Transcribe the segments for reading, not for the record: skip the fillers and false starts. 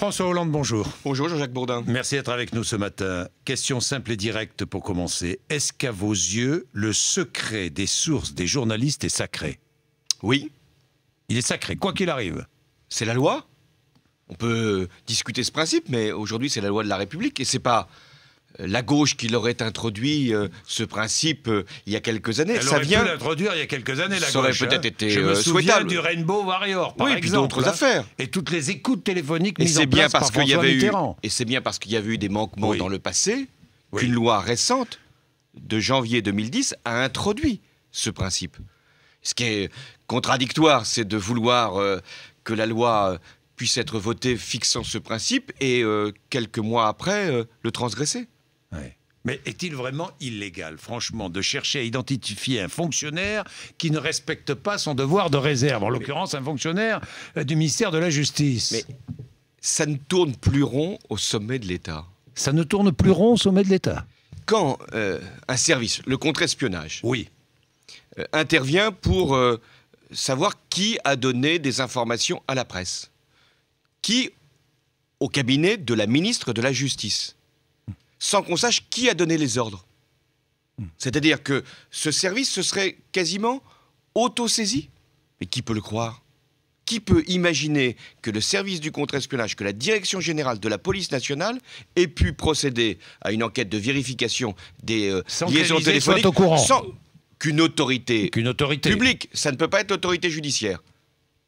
François Hollande, bonjour. Bonjour Jean-Jacques Bourdin. Merci d'être avec nous ce matin. Question simple et directe pour commencer. Est-ce qu'à vos yeux, le secret des sources des journalistes est sacré? Oui. Il est sacré, quoi qu'il arrive. C'est la loi. On peut discuter ce principe, mais aujourd'hui c'est la loi de la République et c'est pas la gauche qui l'aurait introduit ce principe il y a quelques années. Elle aurait pu l'introduire il y a quelques années, la gauche. Ça aurait peut-être été souhaitable. Je me souviens du Rainbow Warrior, par exemple. Oui, puis d'autres affaires. Et toutes les écoutes téléphoniques mises en place par François Mitterrand. Et c'est bien parce qu'il y avait eu des manquements dans le passé qu'une loi récente de janvier 2010 a introduit ce principe. Ce qui est contradictoire, c'est de vouloir que la loi puisse être votée fixant ce principe et quelques mois après le transgresser. Ouais. Mais est-il vraiment illégal, franchement, de chercher à identifier un fonctionnaire qui ne respecte pas son devoir de réserve, en l'occurrence un fonctionnaire du ministère de la Justice? Mais ça ne tourne plus rond au sommet de l'État. Ça ne tourne plus rond au sommet de l'État? Quand un service, le contre-espionnage, intervient pour savoir qui a donné des informations à la presse, qui au cabinet de la ministre de la Justice, sans qu'on sache qui a donné les ordres. C'est-à-dire que ce service se serait quasiment auto-saisi. Mais qui peut le croire? Qui peut imaginer que le service du contre-espionnage, que la direction générale de la police nationale ait pu procéder à une enquête de vérification des liaisons téléphoniques sans qu'une autorité publique, ça ne peut pas être l'autorité judiciaire.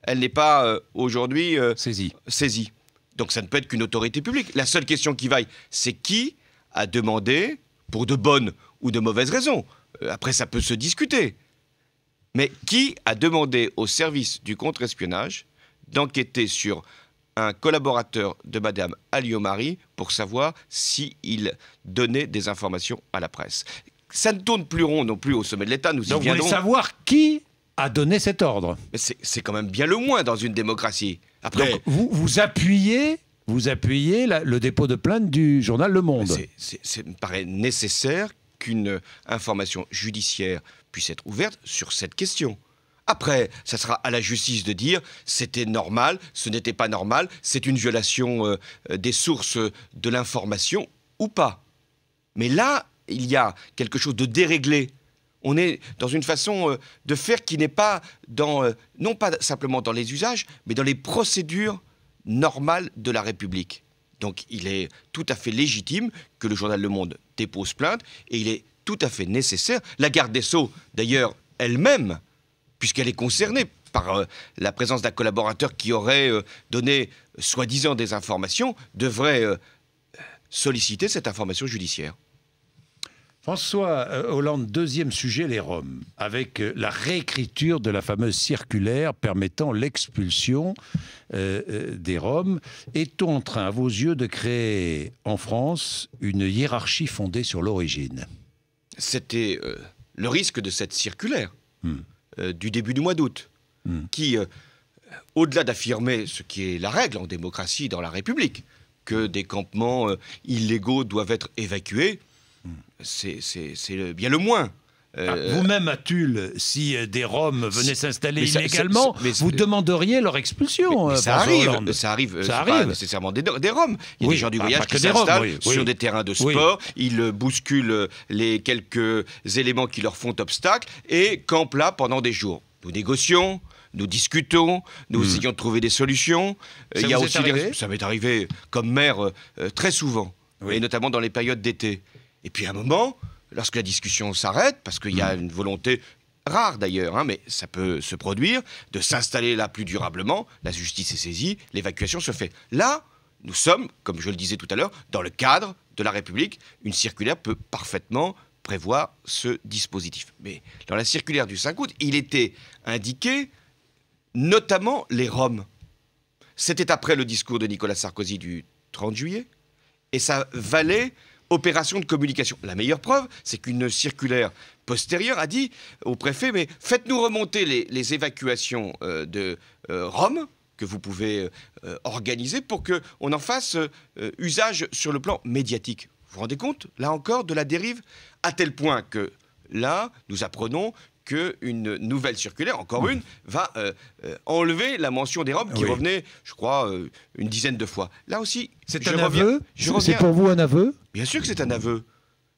Elle n'est pas aujourd'hui saisie. Donc ça ne peut être qu'une autorité publique. La seule question qui vaille, c'est qui a demandé, pour de bonnes ou de mauvaises raisons. Après, ça peut se discuter. Mais qui a demandé au service du contre-espionnage d'enquêter sur un collaborateur de Madame Alliot-Marie pour savoir s'il donnait des informations à la presse? Ça ne tourne plus rond non plus au sommet de l'État. Nous y viendrons. Donc vous voulez savoir qui a donné cet ordre? Mais c'est quand même bien le moins dans une démocratie. Après, donc vous appuyez le dépôt de plainte du journal Le Monde. Ça me paraît nécessaire qu'une information judiciaire puisse être ouverte sur cette question. Après, ça sera à la justice de dire c'était normal, ce n'était pas normal, c'est une violation des sources de l'information ou pas. Mais là, il y a quelque chose de déréglé. On est dans une façon de faire qui n'est pas non pas simplement dans les usages, mais dans les procédures normales de la République. Donc il est tout à fait légitime que le journal Le Monde dépose plainte et il est tout à fait nécessaire. La garde des Sceaux, d'ailleurs, elle-même, puisqu'elle est concernée par la présence d'un collaborateur qui aurait donné soi-disant des informations, devrait solliciter cette information judiciaire. François Hollande, deuxième sujet, les Roms, avec la réécriture de la fameuse circulaire permettant l'expulsion des Roms. Est-on en train, à vos yeux, de créer en France une hiérarchie fondée sur l'origine? C'était le risque de cette circulaire du début du mois d'août, qui, au-delà d'affirmer ce qui est la règle en démocratie dans la République, que des campements illégaux doivent être évacués, c'est bien le moins. Vous-même, à Tulle, si des Roms venaient s'installer illégalement, vous demanderiez leur expulsion. Mais ça arrive. Pas nécessairement des Roms. Il y a des gens du voyage qui s'installent sur des terrains de sport, ils bousculent les quelques éléments qui leur font obstacle et campent là pendant des jours. Nous négocions, nous discutons, nous essayons de trouver des solutions. Ça m'est arrivé comme maire très souvent, et notamment dans les périodes d'été. Et puis à un moment, lorsque la discussion s'arrête, parce qu'il y a une volonté rare d'ailleurs, mais ça peut se produire, de s'installer là plus durablement, la justice est saisie, l'évacuation se fait. Là, nous sommes, comme je le disais tout à l'heure, dans le cadre de la République. Une circulaire peut parfaitement prévoir ce dispositif. Mais dans la circulaire du 5 août, il était indiqué notamment les Roms. C'était après le discours de Nicolas Sarkozy du 30 juillet, et ça valait opération de communication. La meilleure preuve, c'est qu'une circulaire postérieure a dit au préfet, mais faites-nous remonter les évacuations de Roms que vous pouvez organiser pour qu'on en fasse usage sur le plan médiatique. Vous vous rendez compte, là encore, de la dérive, à tel point que là, nous apprenons qu'une nouvelle circulaire, encore une, va enlever la mention des Roms qui revenait, je crois, une dizaine de fois. Là aussi, c'est un aveu. C'est pour vous un aveu? Bien sûr que c'est un aveu.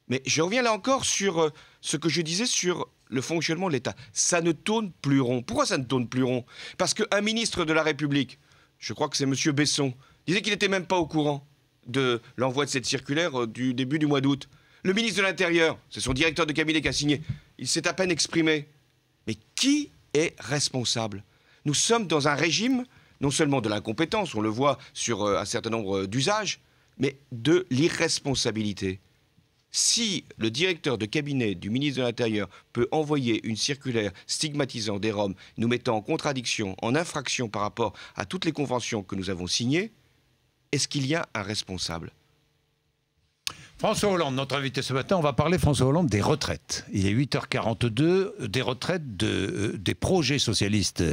Mais je reviens là encore sur ce que je disais sur le fonctionnement de l'État. Ça ne tourne plus rond. Pourquoi ça ne tourne plus rond? Parce qu'un ministre de la République, je crois que c'est M. Besson, disait qu'il n'était même pas au courant de l'envoi de cette circulaire du début du mois d'août. Le ministre de l'Intérieur, c'est son directeur de cabinet qui a signé, il s'est à peine exprimé. Mais qui est responsable? Nous sommes dans un régime, non seulement de l'incompétence, on le voit sur un certain nombre d'usages, mais de l'irresponsabilité. Si le directeur de cabinet du ministre de l'Intérieur peut envoyer une circulaire stigmatisant des Roms, nous mettant en contradiction, en infraction par rapport à toutes les conventions que nous avons signées, est-ce qu'il y a un responsable? François Hollande, notre invité ce matin, on va parler, François Hollande, des retraites. Il est 8h42, des retraites, des projets socialistes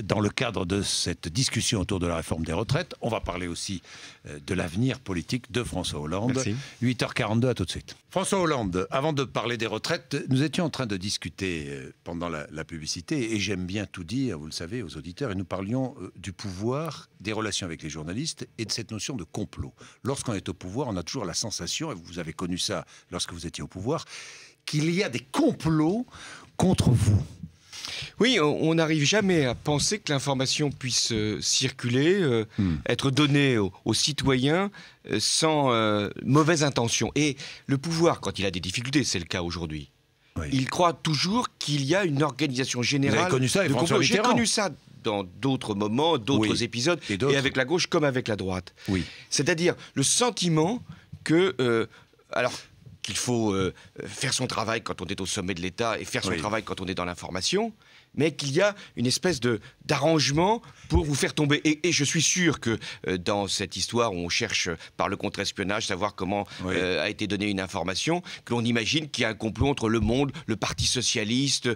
dans le cadre de cette discussion autour de la réforme des retraites. On va parler aussi de l'avenir politique de François Hollande. Merci. 8h42, à tout de suite. François Hollande, avant de parler des retraites, nous étions en train de discuter pendant la publicité, et j'aime bien tout dire, vous le savez, aux auditeurs, et nous parlions du pouvoir, des relations avec les journalistes et de cette notion de complot. Lorsqu'on est au pouvoir, on a toujours la sensation, et vous avez connu ça lorsque vous étiez au pouvoir, qu'il y a des complots contre vous. Oui, on n'arrive jamais à penser que l'information puisse circuler, être donnée aux citoyens sans mauvaise intention. Et le pouvoir, quand il a des difficultés, c'est le cas aujourd'hui, il croit toujours qu'il y a une organisation générale. Vous avez connu ça, François Mitterrand. J'ai connu ça dans d'autres moments, d'autres épisodes, et avec la gauche comme avec la droite. C'est-à-dire le sentiment que... alors qu'il faut faire son travail quand on est au sommet de l'État et faire son travail quand on est dans l'information, mais qu'il y a une espèce d'arrangement pour vous faire tomber. Et je suis sûr que dans cette histoire où on cherche par le contre-espionnage savoir comment a été donnée une information, que l'on imagine qu'il y a un complot entre Le Monde, le Parti Socialiste,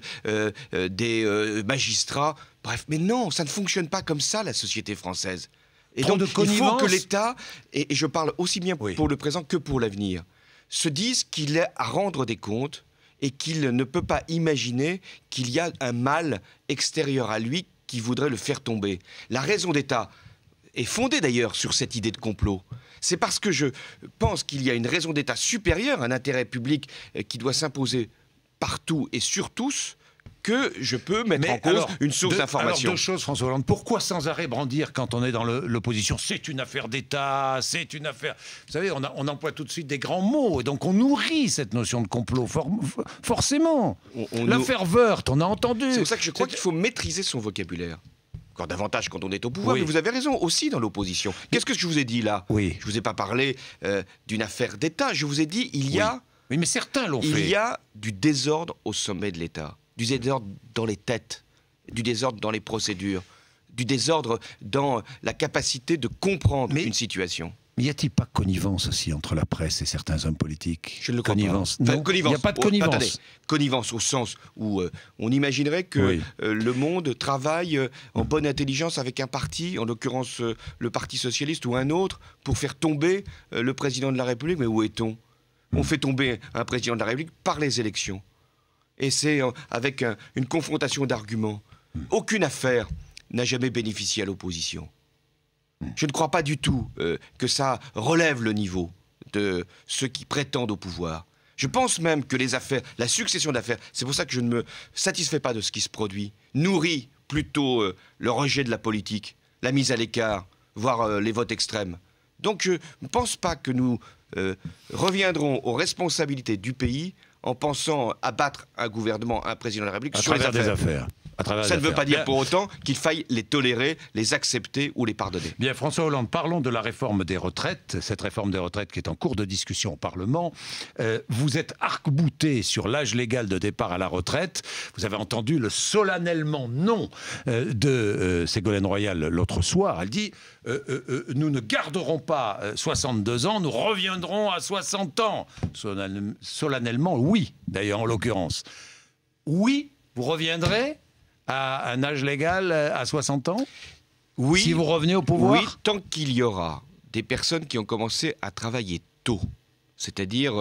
des magistrats. Bref, mais non, ça ne fonctionne pas comme ça, la société française. Et donc, il faut que l'État, et je parle aussi bien pour le présent que pour l'avenir, se dise qu'il est à rendre des comptes et qu'il ne peut pas imaginer qu'il y a un mal extérieur à lui qui voudrait le faire tomber. La raison d'État est fondée d'ailleurs sur cette idée de complot. C'est parce que je pense qu'il y a une raison d'État supérieure, un intérêt public qui doit s'imposer partout et sur tous, que je peux mettre en cause une source d'information. Alors, deux choses, François Hollande. Pourquoi sans arrêt brandir quand on est dans l'opposition? C'est une affaire d'État, c'est une affaire... Vous savez, on emploie tout de suite des grands mots, et donc on nourrit cette notion de complot, forcément. L'affaire Woerth, on a entendu. C'est pour ça que je crois qu'il faut maîtriser son vocabulaire. Encore davantage quand on est au pouvoir, mais vous avez raison, aussi dans l'opposition. Qu'est-ce que je vous ai dit là? Je ne vous ai pas parlé d'une affaire d'État, je vous ai dit, il y a... Oui, mais certains l'ont fait. Il y a du désordre au sommet de l'État. Du désordre dans les têtes, du désordre dans les procédures, du désordre dans la capacité de comprendre une situation. Mais y a-t-il pas connivence aussi entre la presse et certains hommes politiques? Je ne le crois pas. Non, il n'y a pas de connivence. Attendez, connivence au sens où on imaginerait que Le Monde travaille en bonne intelligence avec un parti, en l'occurrence le Parti Socialiste ou un autre, pour faire tomber le président de la République. Mais où est-on? On fait tomber un président de la République par les élections. Et c'est avec une confrontation d'arguments. Aucune affaire n'a jamais bénéficié à l'opposition. Je ne crois pas du tout que ça relève le niveau de ceux qui prétendent au pouvoir. Je pense même que les affaires, la succession d'affaires, c'est pour ça que je ne me satisfais pas de ce qui se produit, nourrit plutôt le rejet de la politique, la mise à l'écart, voire les votes extrêmes. Donc je ne pense pas que nous reviendrons aux responsabilités du pays en pensant abattre un gouvernement, un président de la République sur les affaires. Ça ne veut pas dire pour autant qu'il faille les tolérer, les accepter ou les pardonner. Bien, François Hollande, parlons de la réforme des retraites, cette réforme des retraites qui est en cours de discussion au Parlement. Vous êtes arc-bouté sur l'âge légal de départ à la retraite. Vous avez entendu le solennellement non de Ségolène Royal l'autre soir. Elle dit nous ne garderons pas 62 ans, nous reviendrons à 60 ans. Solennellement, oui, d'ailleurs, en l'occurrence. Oui, vous reviendrez à un âge légal à 60 ans? Oui. Si vous revenez au pouvoir? Oui, tant qu'il y aura des personnes qui ont commencé à travailler tôt, c'est-à-dire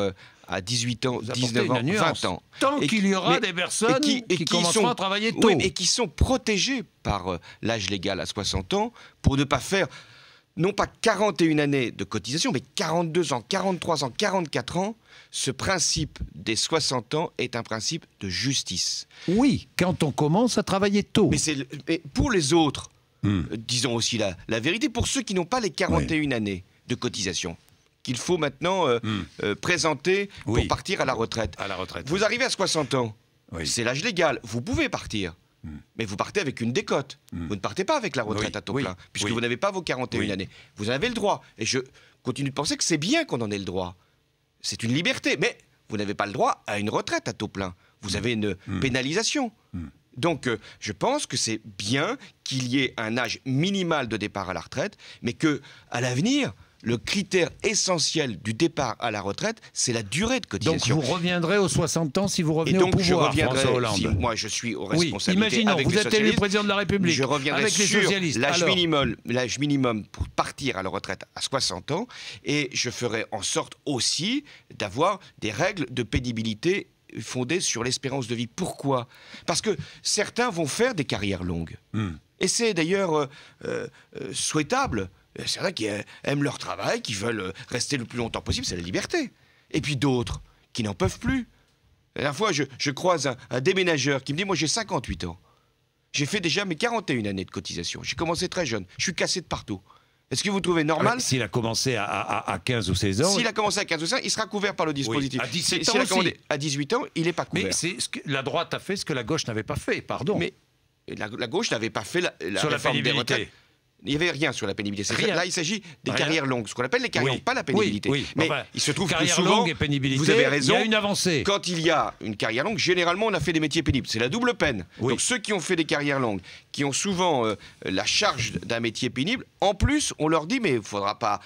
à 18 ans, 19 ans, 20 ans. Tant qu'il y aura des personnes qui commenceront à travailler tôt. Oui, et qui sont protégées par l'âge légal à 60 ans pour ne pas faire, non pas 41 années de cotisation, mais 42 ans, 43 ans, 44 ans. Ce principe des 60 ans est un principe de justice. Oui, quand on commence à travailler tôt. Mais pour les autres, disons aussi la vérité, pour ceux qui n'ont pas les 41 années de cotisation, qu'il faut maintenant présenter pour partir à la retraite. Vous arrivez à 60 ans, c'est l'âge légal, vous pouvez partir. Mais vous partez avec une décote. Vous ne partez pas avec la retraite à taux plein, puisque vous n'avez pas vos 41 années. Vous en avez le droit. Et je continue de penser que c'est bien qu'on en ait le droit. C'est une liberté, mais vous n'avez pas le droit à une retraite à taux plein. Vous avez une pénalisation. Donc, je pense que c'est bien qu'il y ait un âge minimal de départ à la retraite, mais que, à l'avenir, le critère essentiel du départ à la retraite, c'est la durée de cotisation. Donc, vous reviendrai aux 60 ans si vous revenez au pouvoir, François Hollande. Si moi, je suis aux responsabilités imaginons, vous êtes élu président de la République. Je reviendrai avec les sur socialistes. l'âge minimum pour partir à la retraite à 60 ans, et je ferai en sorte aussi d'avoir des règles de pénibilité fondées sur l'espérance de vie. Pourquoi? Parce que certains vont faire des carrières longues. Et c'est d'ailleurs souhaitable. Certains qui aiment leur travail, qui veulent rester le plus longtemps possible, c'est la liberté. Et puis d'autres qui n'en peuvent plus. La dernière fois, je croise un déménageur qui me dit « Moi, j'ai 58 ans. J'ai fait déjà mes 41 années de cotisation. J'ai commencé très jeune. Je suis cassé de partout. Est-ce que vous trouvez normal ?» S'il a commencé à 15 ou 16 ans... S'il a commencé à 15 ou 16 ans, il sera couvert par le dispositif. À 17 ans S'il a aussi. commencé à 18 ans, il n'est pas couvert. Mais la droite a fait ce que la gauche n'avait pas fait, pardon. Mais la gauche n'avait pas fait la sur réforme la des retraites. Il n'y avait rien sur la pénibilité. Là, il s'agit des carrières longues, ce qu'on appelle les carrières longues, pas la pénibilité. Mais il se trouve que souvent, longue et pénibilité, vous avez raison, il y a une avancée. Quand il y a une carrière longue, généralement, on a fait des métiers pénibles. C'est la double peine. Donc ceux qui ont fait des carrières longues, qui ont souvent la charge d'un métier pénible, en plus, on leur dit, mais il ne faudra pas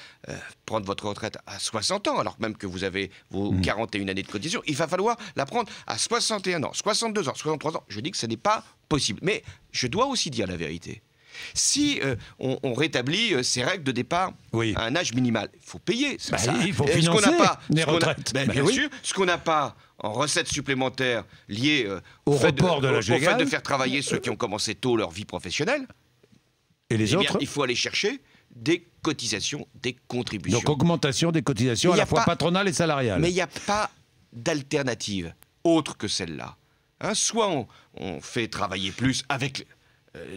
prendre votre retraite à 60 ans, alors même que vous avez vos 41 années de cotisation. Il va falloir la prendre à 61 ans, 62 ans, 63 ans. Je dis que ce n'est pas possible. Mais je dois aussi dire la vérité. Si on rétablit ces règles de départ à un âge minimal, il faut payer. Il faut financer les retraites. Bien sûr, ce qu'on n'a pas en recettes supplémentaires liées au report de l'âge légal, au fait de faire travailler ceux qui ont commencé tôt leur vie professionnelle, et les autres, il faut aller chercher des cotisations, des contributions. Donc augmentation des cotisations à la fois patronales et salariales. Mais il n'y a pas d'alternative autre que celle-là. Soit on fait travailler plus avec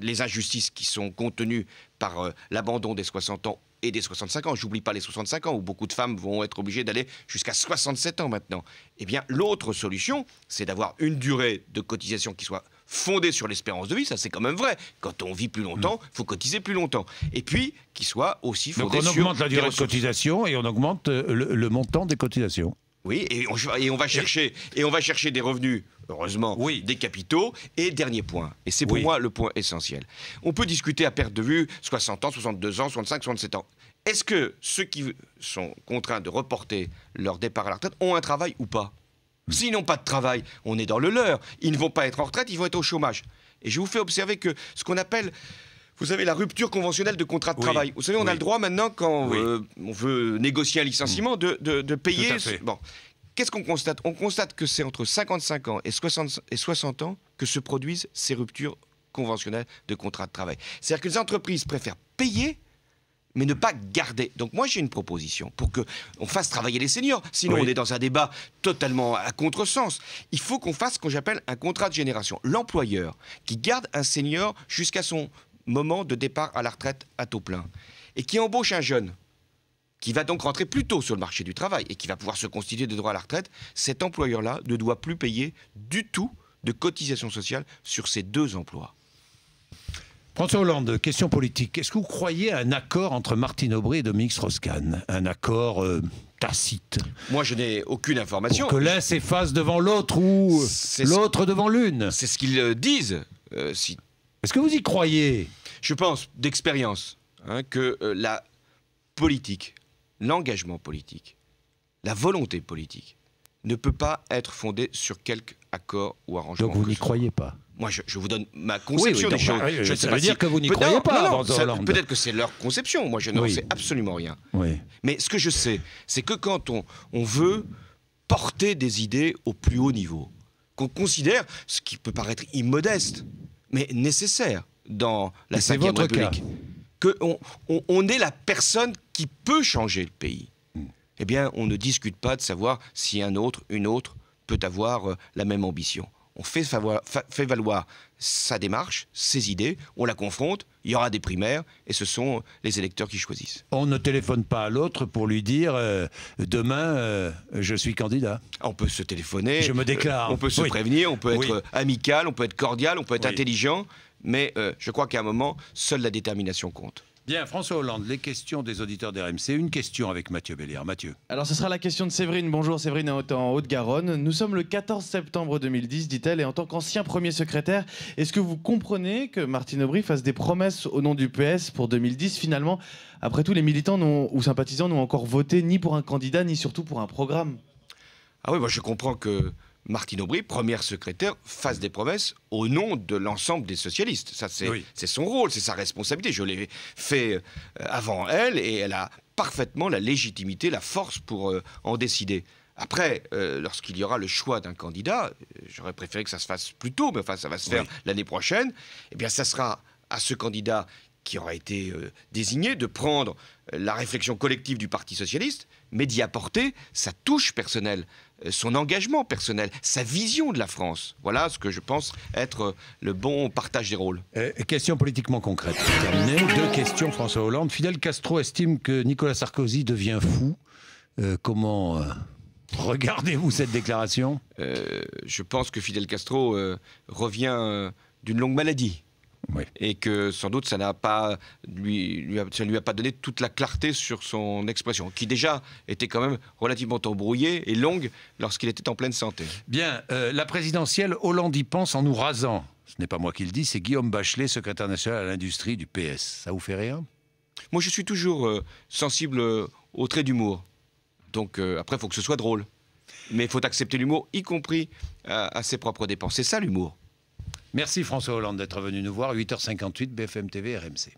les injustices qui sont contenues par l'abandon des 60 ans et des 65 ans. J'oublie pas les 65 ans, où beaucoup de femmes vont être obligées d'aller jusqu'à 67 ans maintenant. Eh bien, l'autre solution, c'est d'avoir une durée de cotisation qui soit fondée sur l'espérance de vie. Ça, c'est quand même vrai. Quand on vit plus longtemps, il faut cotiser plus longtemps. Et puis, qui soit aussi fondée sur... Donc on augmente la durée de cotisation et on augmente le montant des cotisations. Oui, et on va chercher des revenus, heureusement, des capitaux. Et dernier point, et c'est pour moi le point essentiel. On peut discuter à perte de vue 60 ans, 62 ans, 65, 67 ans. Est-ce que ceux qui sont contraints de reporter leur départ à la retraite ont un travail ou pas? S'ils n'ont pas de travail, on est dans le leur. Ils ne vont pas être en retraite, ils vont être au chômage. Et je vous fais observer que ce qu'on appelle... Vous savez, la rupture conventionnelle de contrat de travail. Vous savez, on a le droit maintenant, quand on veut négocier un licenciement, de payer... Bon. Qu'est-ce qu'on constate? On constate que c'est entre 55 ans et 60 ans que se produisent ces ruptures conventionnelles de contrat de travail. C'est-à-dire que les entreprises préfèrent payer, mais ne pas garder. Donc moi, j'ai une proposition pour qu'on fasse travailler les seniors. Sinon, on est dans un débat totalement à contresens. Il faut qu'on fasse ce que j'appelle un contrat de génération. L'employeur qui garde un senior jusqu'à son moment de départ à la retraite à taux plein et qui embauche un jeune qui va donc rentrer plus tôt sur le marché du travail et qui va pouvoir se constituer des droits à la retraite, cet employeur-là ne doit plus payer du tout de cotisation sociale sur ces deux emplois. François Hollande, question politique. Est-ce que vous croyez à un accord entre Martine Aubry et Dominique Strauss-Kahn? Un accord tacite? Moi, je n'ai aucune information. Pour que l'un s'efface devant l'autre ou l'autre devant l'une. C'est ce qu'ils disent. Est-ce que vous y croyez? Je pense, d'expérience, que la politique, l'engagement politique, la volonté politique ne peut pas être fondée sur quelque accord ou arrangement. Donc vous n'y croyez pas? Moi, je vous donne ma conception des choses. Ça veut dire que vous n'y croyez pas, François Hollande. Peut-être que c'est leur conception. Moi, je n'en sais absolument rien. Mais ce que je sais, c'est que quand on veut porter des idées au plus haut niveau, qu'on considère, ce qui peut paraître immodeste, mais nécessaire dans la Ve République, qu'on est la personne qui peut changer le pays, eh bien, on ne discute pas de savoir si une autre peut avoir la même ambition. On fait valoir sa démarche, ses idées, on la confronte, il y aura des primaires et ce sont les électeurs qui choisissent. On ne téléphone pas à l'autre pour lui dire demain je suis candidat. On peut se téléphoner, je me déclare. On peut se prévenir, on peut être amical, on peut être cordial, on peut être intelligent, mais je crois qu'à un moment, seule la détermination compte. Bien, François Hollande, les questions des auditeurs d'RMC. Une question avec Mathieu Béliard. Mathieu. Alors, ce sera la question de Séverine. Bonjour, Séverine est en Haute-Garonne. Nous sommes le 14 septembre 2010, dit-elle, et en tant qu'ancien premier secrétaire, est-ce que vous comprenez que Martine Aubry fasse des promesses au nom du PS pour 2010 ? Finalement, après tout, les militants ou sympathisants n'ont encore voté ni pour un candidat, ni surtout pour un programme. Ah oui, moi je comprends que Martine Aubry, première secrétaire, fasse des promesses au nom de l'ensemble des socialistes. Ça, c'est son rôle, c'est sa responsabilité. Je l'ai fait avant elle et elle a parfaitement la légitimité, la force pour en décider. Après, lorsqu'il y aura le choix d'un candidat, j'aurais préféré que ça se fasse plus tôt, mais enfin ça va se faire l'année prochaine, eh bien ça sera à ce candidat qui aura été désigné de prendre la réflexion collective du Parti socialiste, mais d'y apporter sa touche personnelle, son engagement personnel, sa vision de la France. Voilà ce que je pense être le bon partage des rôles. Question politiquement concrète. Terminé. Deux questions, François Hollande. Fidel Castro estime que Nicolas Sarkozy devient fou. Comment regardez-vous cette déclaration ? Je pense que Fidel Castro revient d'une longue maladie. Oui. Et que sans doute ça ne lui a pas donné toute la clarté sur son expression, qui déjà était quand même relativement embrouillée et longue lorsqu'il était en pleine santé. Bien, la présidentielle, Hollande y pense en nous rasant. Ce n'est pas moi qui le dis, c'est Guillaume Bachelet, secrétaire national à l'industrie du PS. Ça vous fait rire ? Moi je suis toujours sensible au trait d'humour. Donc après il faut que ce soit drôle. Mais il faut accepter l'humour, y compris à ses propres dépens. C'est ça l'humour. Merci François Hollande d'être venu nous voir. 8h58, BFM TV, RMC.